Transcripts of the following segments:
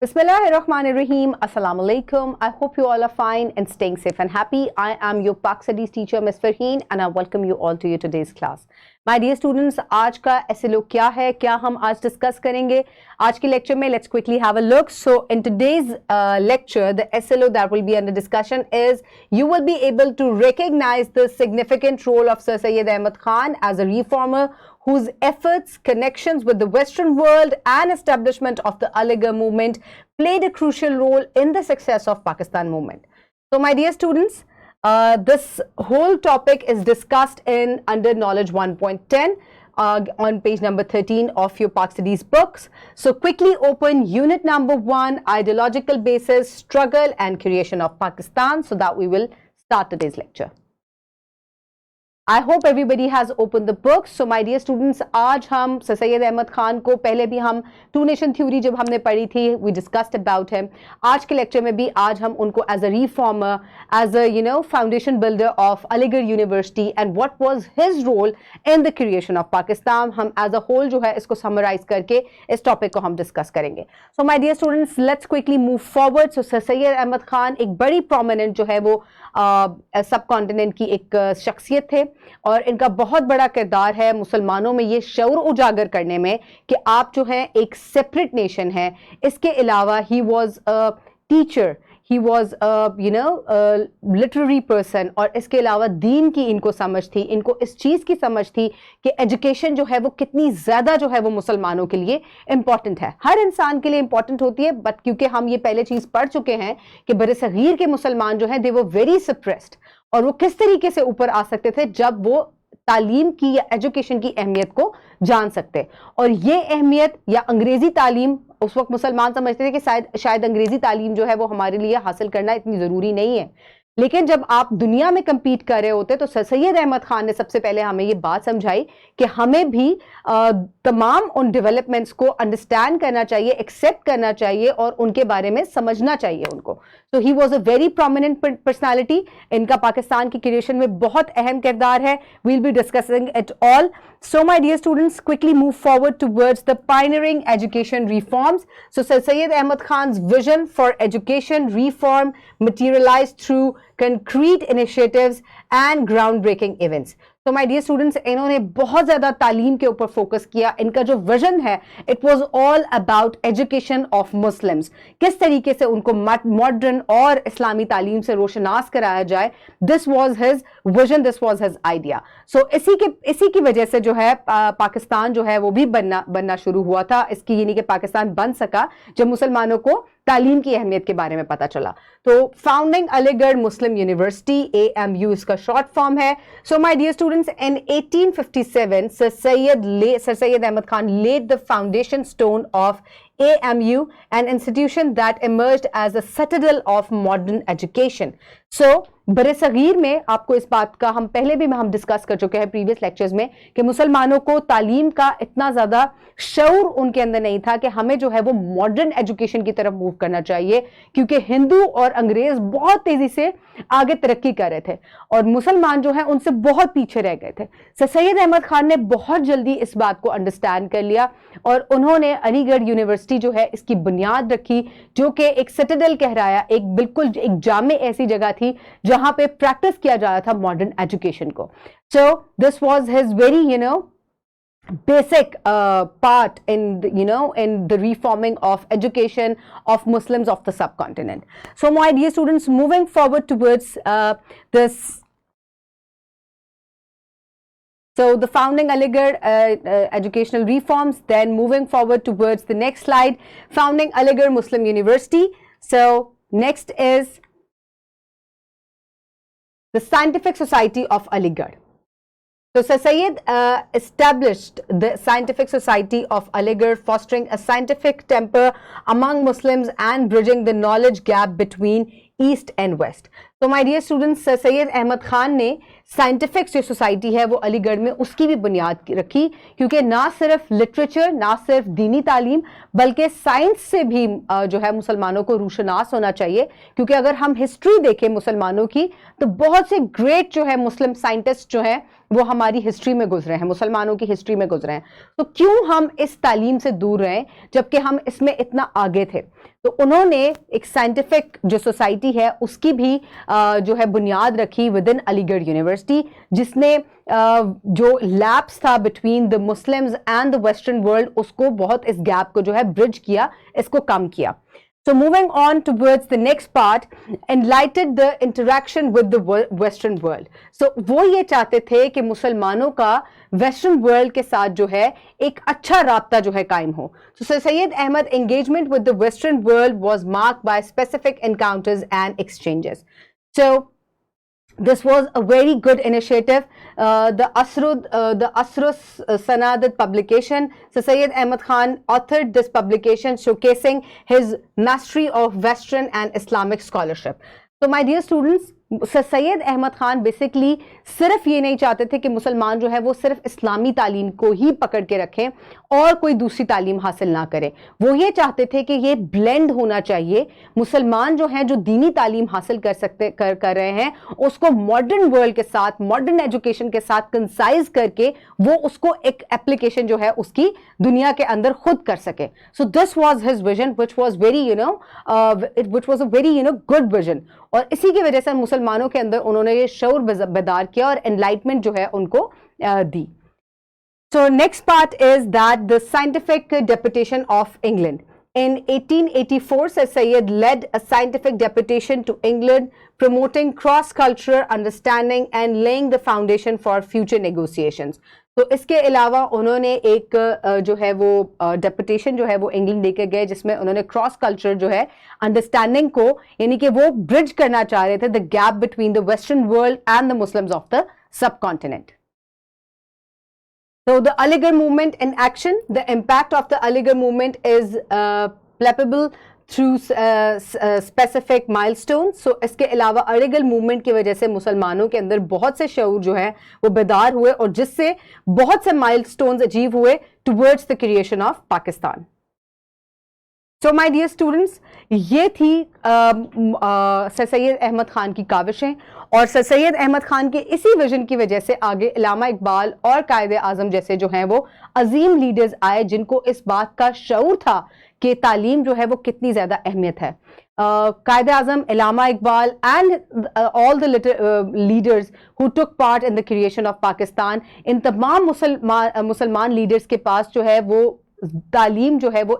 Bismillahirrahmanirrahim. Assalamu alaikum. I hope you all are fine and staying safe and happy. I am your Pak Studies teacher, Ms. Farheen, and I welcome you all to today's class. My dear students, आज का SLO क्या है, क्या हम आज discuss करेंगे आज के लेक्चर में? Let's quickly have a look. So in today's lecture, the SLO that will be under discussion is you will be able to recognize the significant role of Sir Syed Ahmad Khan as a reformer whose efforts, connections with the Western world and establishment of the Aligarh movement played a crucial role in the success of Pakistan movement. So my dear students, this whole topic is discussed in under Knowledge 1.10 on page number 13 of your Pak Studies books. So quickly open unit number 1, Ideological Basis, Struggle and Creation of Pakistan, so that we will start today's lecture. I hope everybody has opened the book. So my dear students, आज हम sir Syed Ahmad Khan को पहले भी हम to nation theory जब हमने पढ़ी थी, we discussed about him. आज के लेक्चर में भी आज हम उनको as a reformer, as a foundation builder of Aligarh University and what was his role in the creation of Pakistan, हम as a whole जो है इसको summarize करके इस topic को हम discuss करेंगे. So my dear students, let's quickly move forward. So sir Syed Ahmad Khan एक बड़ी prominent जो है वो सब कॉन्टिनेंट की एक शख्सियत थे और इनका बहुत बड़ा किरदार है मुसलमानों में ये शऊर उजागर करने में कि आप जो है एक सेपरेट नेशन है. इसके अलावा ही was a teacher, he was literary person और इसके अलावा दीन की इनको समझ थी, इनको इस चीज़ की समझ थी कि एजुकेशन जो है वो कितनी ज़्यादा जो है वो मुसलमानों के लिए इम्पॉर्टेंट है. हर इंसान के लिए इम्पॉर्टेंट होती है, बट क्योंकि हम ये पहले चीज़ पढ़ चुके हैं कि बरसगीर के मुसलमान जो हैं दे वर वेरी सप्रेस्ड और वो किस तरीके से ऊपर आ सकते थे जब वो तालीम की या एजुकेशन की अहमियत को जान सकते. और ये अहमियत या अंग्रेजी तालीम, उस वक्त मुसलमान समझते थे कि शायद अंग्रेजी तालीम जो है वो हमारे लिए हासिल करना इतनी ज़रूरी नहीं है, लेकिन जब आप दुनिया में compete कर रहे होते तो सर सैयद अहमद खान ने सबसे पहले हमें ये बात समझाई कि हमें भी तमाम उन डेवलपमेंट्स को अंडरस्टैंड करना चाहिए, एक्सेप्ट करना चाहिए और उनके बारे में समझना चाहिए उनको. तो he was a very prominent personality. इनका पाकिस्तान की क्रिएशन में बहुत अहम किरदार है. We'll be discussing it all. So my dear students, quickly move forward towards the pioneering education reforms. So Sir Syed Ahmad Khan's vision for education reform materialized through concrete initiatives and groundbreaking events. तो my dear students, इन्होंने बहुत ज़्यादा तालीम के ऊपर focus किया. इनका जो विजन है it was all about education of Muslims, किस तरीके से उनको मॉडर्न और इस्लामी तालीम से रोशनास कराया जाए. This was his vision, this was his idea. So इसी की वजह से जो है पाकिस्तान जो है वो भी बनना शुरू हुआ था. इसकी यानी कि पाकिस्तान बन सका जब मुसलमानों को तालीम की अहमियत के बारे में पता चला. तो founding Aligarh Muslim university, AMU इसका शॉर्ट फॉर्म है. So my dear students, in 1857 Sir Syed Ahmad Khan laid the foundation stone of AMU, an institution that emerged as a citadel of modern education. So बरसगीर में आपको इस बात का हम पहले भी हम डिस्कस कर चुके हैं प्रीवियस लेक्चर्स में कि मुसलमानों को तालीम का इतना ज़्यादा शऊर उनके अंदर नहीं था कि हमें जो है वो मॉडर्न एजुकेशन की तरफ मूव करना चाहिए, क्योंकि हिंदू और अंग्रेज बहुत तेज़ी से आगे तरक्की कर रहे थे और मुसलमान जो है उनसे बहुत पीछे रह गए थे. सर सैयद अहमद खान ने बहुत जल्दी इस बात को अंडरस्टैंड कर लिया और उन्होंने अलीगढ़ यूनिवर्सिटी जो है इसकी बुनियाद रखी, जो कि एक सिटाडेल कहराया, एक बिल्कुल एक जामे ऐसी जगह थी जहां पे प्रैक्टिस किया जा रहा था मॉडर्न एजुकेशन को. So this was his very basic part in the reforming of education of Muslims of the subcontinent. So my dear students, moving forward towards this. So the founding Aligarh educational reforms, then moving forward towards the next slide, founding Aligarh Muslim University. So next is the Scientific Society of Aligarh. So Sir Syed established the Scientific Society of Aligarh, fostering a scientific temper among Muslims and bridging the knowledge gap between East and West. So my dear students, Sir Syed Ahmad Khan ने scientific जो society है वो अलीगढ़ में उसकी भी बुनियाद रखी, क्योंकि ना सिर्फ लिटरेचर, ना सिर्फ दीनी तालीम, बल्कि साइंस से भी जो है मुसलमानों को रूशनास होना चाहिए। क्योंकि अगर हम हिस्ट्री देखें मुसलमानों की, तो बहुत से ग्रेट जो है मुस्लिम साइंटिस्ट जो हैं वो हमारी हिस्ट्री में गुजरे हैं, मुसलमानों की हिस्ट्री में गुजरे हैं। तो क्यों हम इस तालीम से दूर रहें जबकि हम इसमें इतना आगे थे? तो उन्होंने एक साइंटिफिक जो सोसाइटी है उसकी भी जो है बुनियाद रखी विद इन अलीगढ़ यूनिवर्सिटी, जिसने जो लैप्स था between the Muslims and the western world, उसको बहुत इस गैप को जो है ब्रिज किया, इसको कम किया। So moving on towards the next part, enlightened the interaction with the Western world. So वो ये चाहते थे कि मुसलमानों का वेस्टर्न वर्ल्ड के साथ जो है एक अच्छा राब्ता जो है कायम हो। So Sir Syed Ahmad engagement with the Western world was marked by specific encounters and exchanges. So this was a very good initiative. The Asrus Sanadat publication, Sir Syed Ahmad Khan authored this publication showcasing his mastery of Western and Islamic scholarship. So my dear students, sir Syed Ahmad Khan basically सिर्फ ये नहीं चाहते थे कि मुसलमान जो है वो सिर्फ इस्लामी तालीम को ही पकड़ के रखें और कोई दूसरी तालीम हासिल ना करें। वो ये चाहते थे कि ये ब्लेंड होना चाहिए। मुसलमान जो हैं जो दीनी तालीम हासिल कर रहे हैं उसको मॉडर्न वर्ल्ड के साथ, मॉडर्न एजुकेशन के साथ कंसाइज करके वो उसको एक एप्लीकेशन जो है उसकी दुनिया के अंदर खुद कर सके। So this was his vision which was very which was a very good vision. और इसी की वजह से मुसलमानों के अंदर उन्होंने ये शऊर बेदार किया और एनलाइटमेंट जो है उनको दी। So next part is that the scientific deputation of England. In 1884, Sir Syed led a scientific deputation to England, promoting cross-cultural understanding and laying the foundation for future negotiations. तो इसके अलावा उन्होंने एक जो है वो डेपुटेशन जो है वो इंग्लैंड लेकर गए, जिसमें उन्होंने क्रॉस कल्चर जो है अंडरस्टैंडिंग को, यानी कि वो ब्रिज करना चाह रहे थे the gap between the western world and the Muslims of the सब continent. So the Aligarh movement in action, the impact of the Aligarh movement is palpable through specific milestones. So इसके अलावा Aligarh movement की वजह से मुसलमानों के अंदर बहुत से शऊर जो है वो बेदार हुए और जिससे बहुत से माइलस्टोन्स अचीव हुए towards the creation of Pakistan. So my dear students, ये थी सर सैयद अहमद खान की काविशें, और सर सैयद अहमद खान के इसी विजन की वजह से आगे इल्लामा इकबाल और कायदे आज़म जैसे जो हैं वो अजीम लीडर्स आए, जिनको इस बात का शऊर था कि तालीम जो है वो कितनी ज़्यादा अहमियत है। Quaid e Azam, Allama Iqbal and all the leaders who took part in the creation of Pakistan, इन तमाम मुसलमान लीडर्स के पास जो है वो तालीम जो है वो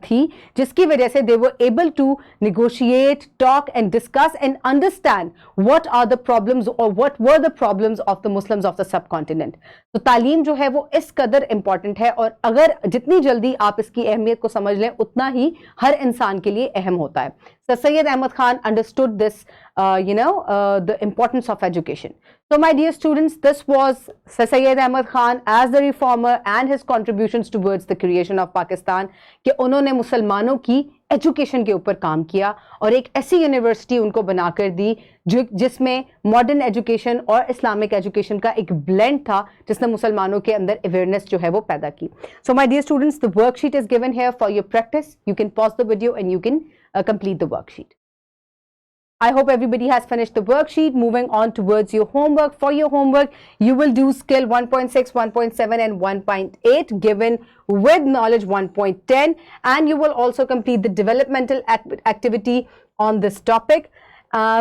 थी, जिसकी वजह से they were able to negotiate, talk and discuss and understand what are the problems और what were the problems of the Muslims of the subcontinent. तो तालीम जो है वो इस कदर इंपॉर्टेंट है, और अगर जितनी जल्दी आप इसकी अहमियत को समझ लें उतना ही हर इंसान के लिए अहम होता है। Sir Syed Ahmad Khan understood this, the importance of education. So my dear students, this was Sir Syed Ahmad Khan as the reformer and his contributions towards the creation of Pakistan, कि उन्होंने मुसलमानों की education के ऊपर काम किया और एक ऐसी यूनिवर्सिटी उनको बनाकर दी जिसमें मॉडर्न एजुकेशन और इस्लामिक एजुकेशन का एक ब्लेंड था, जिसने मुसलमानों के अंदर अवेयरनेस जो है वो पैदा की। So my dear students, the worksheet is given here for your practice. You can pause the video and you can complete the worksheet. I hope everybody has finished the worksheet. Moving on towards your homework. For your homework, you will do skill 1.6, 1.7 and 1.8 given with knowledge 1.10, and you will also complete the developmental activity on this topic.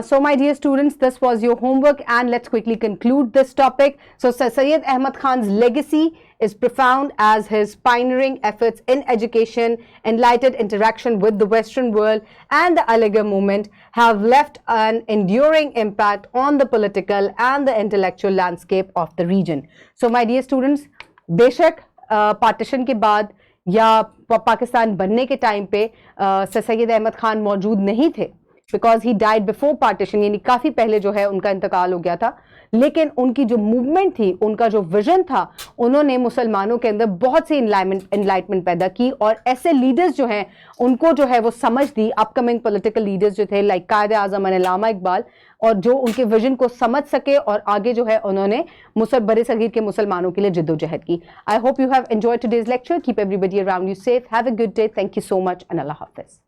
So my dear students, this was your homework, and let's quickly conclude this topic. So Sir Syed Ahmad Khan's legacy is profound, as his pioneering efforts in education, enlightened interaction with the Western world and the Aligarh movement have left an enduring impact on the political and the intellectual landscape of the region. So my dear students, बेशक partition के बाद या पाकिस्तान बनने के time पे sir Syed Ahmad Khan मौजूद नहीं थे, because he died before partition, यानी काफ़ी पहले जो है उनका इंतकाल हो गया था, लेकिन उनकी जो मूवमेंट थी, उनका जो विजन था, उन्होंने मुसलमानों के अंदर बहुत सी इनलाइटमेंट पैदा की और ऐसे लीडर्स जो हैं उनको जो है वो समझ दी, अपकमिंग पॉलिटिकल लीडर्स जो थे लाइक कायद आजम अल्लामा इकबाल, और जो उनके विजन को समझ सके और आगे जो है उन्होंने बड़े सगीर के मुसलमानों के लिए जिद्दोजहद की। I hope you have enjoyed today's lecture. Keep everybody around you safe. Have a good day. Thank you so much and Allah Hafiz.